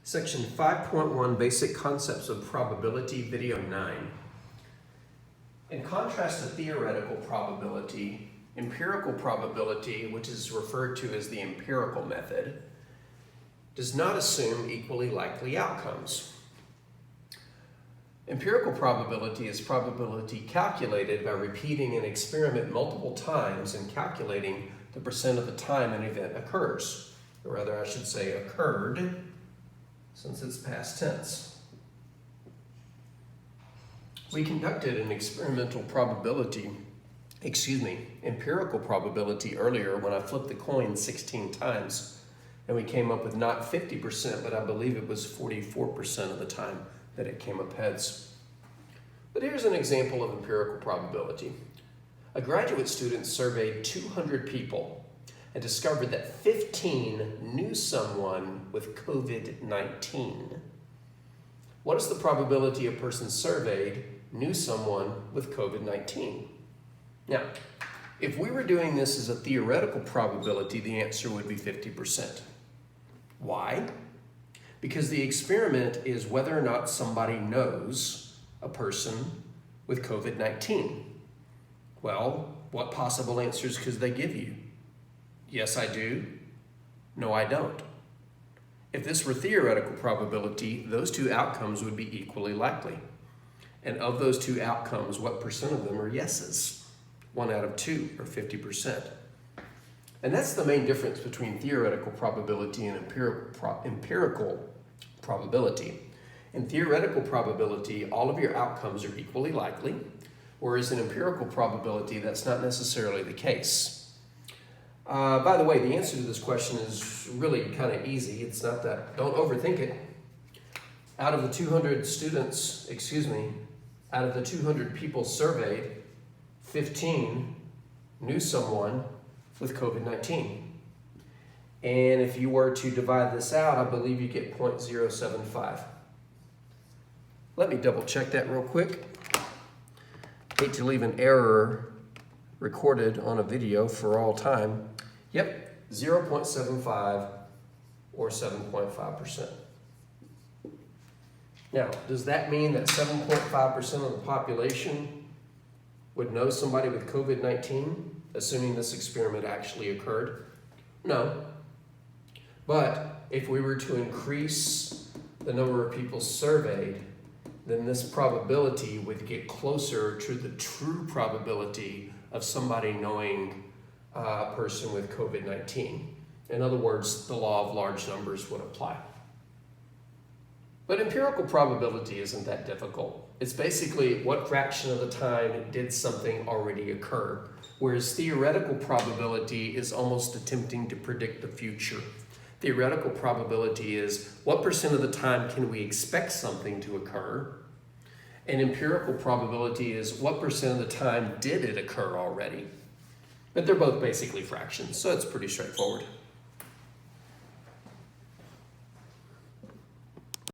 Section 5.1, Basic Concepts of Probability, Video 9. In contrast to theoretical probability, empirical probability, which is referred to as the empirical method, does not assume equally likely outcomes. Empirical probability is probability calculated by repeating an experiment multiple times and calculating the percent of the time an event occurs. Or rather, I should say occurred, since it's past tense. We conducted an empirical probability earlier when I flipped the coin 16 times, and we came up with not 50%, but I believe it was 44% of the time that it came up heads. But here's an example of empirical probability. A graduate student surveyed 200 people and discovered that 15 knew someone with COVID-19. What is the probability a person surveyed knew someone with COVID-19? Now, if we were doing this as a theoretical probability, the answer would be 50%. Why? Because the experiment is whether or not somebody knows a person with COVID-19. Well, what possible answers could they give you? Yes, I do. No, I don't. If this were theoretical probability, those two outcomes would be equally likely. And of those two outcomes, what percent of them are yeses? 1 out of 2, or 50%. And that's the main difference between theoretical probability and empirical probability. In theoretical probability, all of your outcomes are equally likely, whereas in empirical probability, that's not necessarily the case. By the way, the answer to this question is really kind of easy. It's not that, don't overthink it. Out of the 200 people surveyed, 15 knew someone with COVID-19. And if you were to divide this out, I believe you get 0.075. Let me double check that real quick. Hate to leave an error recorded on a video for all time. Yep, 0.75 or 7.5%. Now, does that mean that 7.5% of the population would know somebody with COVID-19, assuming this experiment actually occurred? No. But if we were to increase the number of people surveyed, then this probability would get closer to the true probability of somebody knowing a person with COVID-19. In other words, the law of large numbers would apply. But empirical probability isn't that difficult. It's basically what fraction of the time did something already occur, whereas theoretical probability is almost attempting to predict the future. Theoretical probability is what percent of the time can we expect something to occur, and empirical probability is what percent of the time did it occur already. But they're both basically fractions, so it's pretty straightforward.